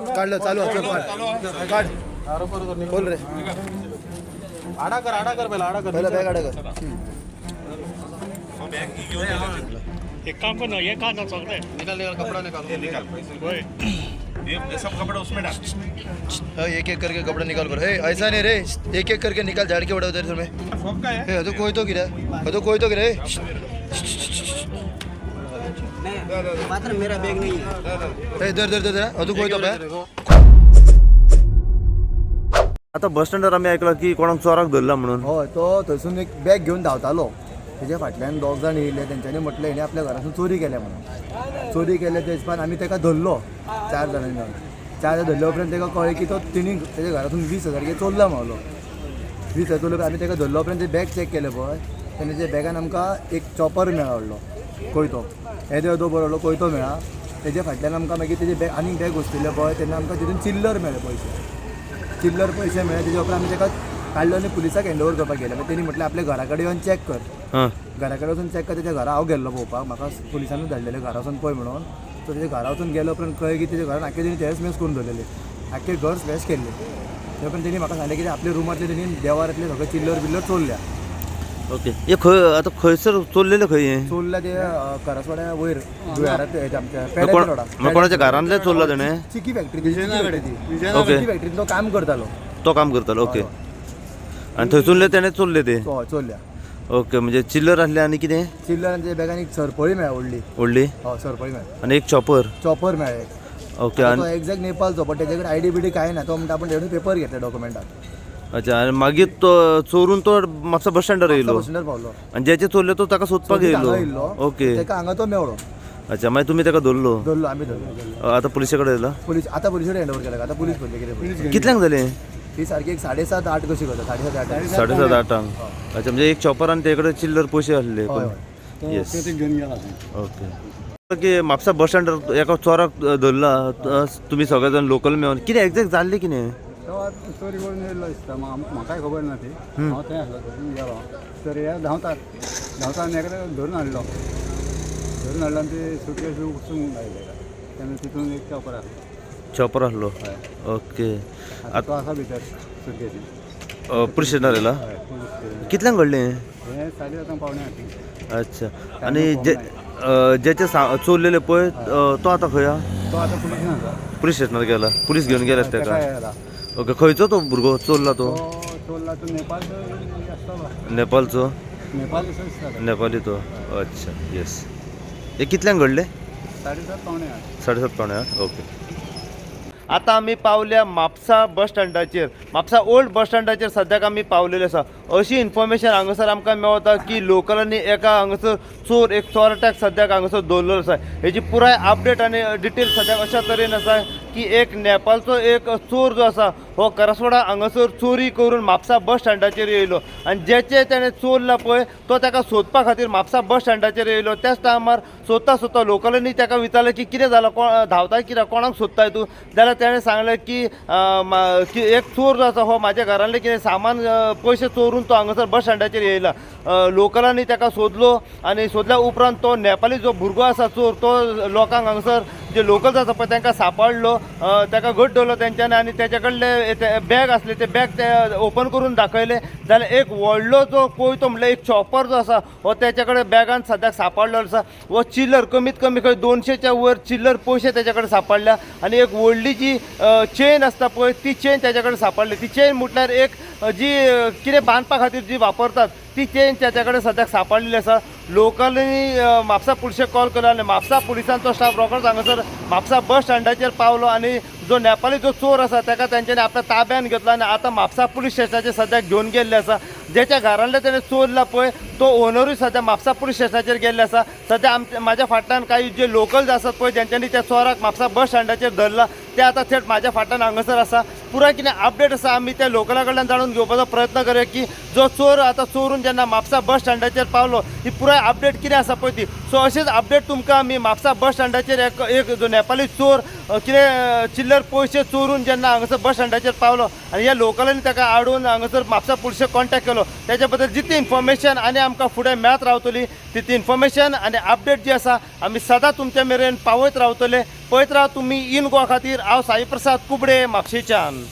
काढलं चालू काढ बोल रे आडा कर पहिला बॅग आडा कर एक काम करना ये कहाँ ना चल रहा है निकाल कपड़ा निकाल ओए ये सब कपड़े उसमें डाल। एक एक करके कपड़ा निकाल कर ऐसा नहीं रे एक एक करके निकाल झाड़ के बड़ा उधर में सबका है। तो कोई तो गिरा तो कोई तो गिरा मात्र मेरा बैग नहीं है। इधर इधर इधर तो कोई तो आता बस स्टँडवर आम्ही ऐकलं की कोणाक चोराक धरला म्हणून. हो तो थंयसून एक बॅग घेऊन धांवतालो तेजे फाटल्यान 2 जाण येयले तेंच्यांनी म्हटलें हेणे आपल्या घरासून चोरी केल्या म्हणून चोरी केल्या ते हिसपान आमी ताका धरलो 4 जाणांनी मेळून 4 जाण धरले उपरांत ताका कळ्ळें की तो तेणी तेज्या घरासून 20,000 चोरला मावलो 20,000 चोरले आमी ताका धरलो उपरांत ते बॅग चॅक केलें पळय तेन्ना ते बॅगान आमकां एक चॉपर मेळ्ळो कोयतो येदो येदो बरवलो कोयतो मेळ्ळा तेजे फाटल्यान आमकां मागीर तेजे बॅग आनीक बॅग घुसतिल्ले पळय तेन्ना आमकां तितून चिल्लर मेळ्ळे चिल्लर पयशे मेळ्ळे तेजे उपरांत आमी ताका काडलो आनी पुलिसाक हँडओवर करपाक गेले मागीर तेणी म्हटलें आपल्या घरा कडेन येवन चॅक कर घरा कडेन वचून चॅक कर तेच्या घरा हांव गेल्लो पळोवपाक म्हाका पुलिसानूच धाडलेले घरा वचून पळय म्हणून सो तेच्या घरा वचून गेलो उपरांत कळ्ळें की तेच्या घरान आख्खे तेणी तेच मेस करून दवरलेले आख्खे घर स्मॅश केल्ले ते उपरांत तेणी म्हाका सांगलें की आपल्या रुमांतले तेणी देवारांतले सगळे चिल्लर बिल्लर चोरल्या. ओके हे खंय आता खंयसर चोरलेले खंय चोरल्या ते करसवाड्या वयर दुयारात आमच्या पेड्या रोडा कोणाच्या घरांतले चोरला तेणे चिकी फॅक्टरी ओके चिकी फॅक्टरीन तो काम करतालो तो काम करतालो ओके आणि थंयसूनले तेणे चोरले ते चोरल्या ओके म्हणजे चिल्लर आसले आनी कितें चिल्लरांच्या बॅगान एक सरपळी मेळ्ळ्या व्हडली हो सरपळी मेळ्ळी आणि एक चॉपर मेळ्ळे ओके तो आणि एक्झॅक्ट नेपाळचो पण त्याच्याकडे आयडी बिडी काय ना तो म्हणटा आपण तेवढे पेपर घेतले डॉक्युमेंटाक अच्छा आणि मागीर तो चोरून तो म्हापसा बस स्टँडार येयलो बसणार पावलो आणि ज्याचे चोरले तो ताका सोदपाक येयलो ओके ताका हांगा तो मेळ्ळो अच्छा मागीर तुमी ताका धरलो आम्ही धरलो आता पुलिशे कडेन येयला पुलीस आता पुलिसकडे हँडओवर केला आता पुलीस बोलले किती कितल्यांक जालें ती सारखी एक 7:30-8 कशी करता 7:30-8 7:30-8 अच्छा म्हणजे एक चॉपर आणि त्याकडे चिल्लर पयशे आसले येस ओके की म्हापसा बस स्टँडार एका चोराक धरला तुम्ही सगळे जाण लोकल मेळून कितें एक्झॅक्ट जाल्लें कितें चोरी करून येयल्लो दिसता म्हाकाय खबर ना ती हांव थंय आसलो गेलो तर हे धांवतात आनी हेका धरून हाडलो आनी ते सुटकेस उचूंक लायले तेन्ना तितून एक चॉपर आसलो ओके तो आसा भितर सुटकेसी पुलीस स्टेशनार येयला कितल्यांक घडलें हे 7:30 पावणे 8 अच्छा आणि ज्याचे चोरलेले पळय तो आतां खंय तो आतां पुलीस आसा पुलीस स्टेशनार गेला पुलीस घेवन गेल्यात ताका ओके खंयचो तो भुरगो चोरला तो चोरला तो नेपाळचो आसतलो नेपाळचो नेपाळ दिसता दिसता नेपाळी तो अच्छा येस हे कितल्यांक घडले 7:30 पावणे 8 7:30 पावणे 8 ओके आता आम्ही पावल्या म्हापसा बस स्टँडाचेर म्हापसा ओल्ड बस स्टँडाचेर सद्याक आमी पावलेले आसा अशी इन्फॉर्मेशन हांगासर आमकां मेवता की लोकलांनी एका हांगासर चोर एक चोरट्याक सद्याक हांगासर दवरलेलो आसा हेची पुराय अपडेट आनी डिटेल सद्याक अशा तरेन आसा की एक नेपाळचो एक चोर जो आसा हो करसवाडा हांगासर चोरी करून म्हापसा बस स्टँडाचेर येयलो आनी जेचे तेणें चोरला पळय तो ताका सोदपा खातीर म्हापसा बस स्टँडाचेर येयलो त्याच टायमार सोदता लोकलांनी ताका विचारलें की कितें जालां धांवताय कित्याक कोणाक सोदताय तूं जाल्यार तेणें सांगलें की एक चोर जो आसा हो म्हाज्या घरांतलें कितें सामान पयशे चोरून तो हांगासर बस स्टँडाचेर येयला लोकलांनी ताका सोदलो आनी सोदल्या उपरांत तो नेपाळी जो भुरगो आसा चोर तो लोकांक हांगासर जे लोकल्स आसा पळय तांकां सांपाडलो ताका घट दवरलो तेंच्यांनी आनी तेचे कडले बॅग आसले ते बॅग ते ओपन करून दाखयले जाल्यार एक व्हडलो जो कोयतो म्हणल्यार एक चॉपर जो आसा हो तेचे कडेन बॅगान सद्याक सांपाडलो आसा वो चिल्लर कमीत कमी खंय 200च्या वयर चिल्लर पयशे तेचे कडेन सांपाडल्या आनी एक व्हडली जी चेन आसता पळय ती चेन तेचे कडेन सांपाडली ती चेन म्हटल्यार एक जी कितें बांदपा खातीर जी वापरतात ती चेन तेच्या कडेन सद्याक सांपाडलेली आसा लोकलांनी म्हापसा पुलिशेक कॉल केलो आनी म्हापसा पुलिसांचो स्टाफ रोखडोच हांगासर म्हापसा बस स्टँडाचेर पावलो आनी जो नेपाळी जो चोर आसा ताका तेंच्यांनी आपल्या ताब्यान घेतलो आनी आतां म्हापसा पुलीस स्टेशनाचेर सद्याक घेवन गेल्ले आसा जेच्या घरांतले तेणें चोरला पळय तो ओनरूय सद्या म्हापसा पुलीस स्टेशनाचेर गेल्ले आसा सद्या म्हाज्या फाटल्यान काही जे लोकल्स आसात पळय जेंच्यांनी त्या चोराक म्हापसा बस स्टँडाचेर धरला ते आतां थेट म्हाज्या फाटल्यान हांगासर आसा पुराय कितें अपडेट आसा आमी त्या लोकला कडल्यान जाणून घेवपाचो प्रयत्न करूया की जो चोर आतां चोरून जेन्ना म्हापसा बस स्टँडाचेर पावलो ही पुराय अपडेट कितें आसा पळय ती सो अशीच अपडेट तुमकां आमी म्हापसा बस स्टँडाचेर एक जो नेपाळी चोर कितें चिल्लर पयशे चोरून जेन्ना हांगासर बस स्टँडाचेर पावलो आनी ह्या लोकलांनी ताका आडून हांगासर म्हापसा पुलिशेक कॉन्टॅक्ट केलो त्याच्या बद्दल जितली इन्फॉर्मेशन आनी आमकां फुडें मेळत रावतली तितली इन्फॉर्मेशन आनी अपडेट जी आसा आमी सदां तुमच्या मेरेन पावयत रावतले पळयत राहा तुमी इन गोवा खातीर हांव साई प्रसाद कुबडे म्हापशेच्यान.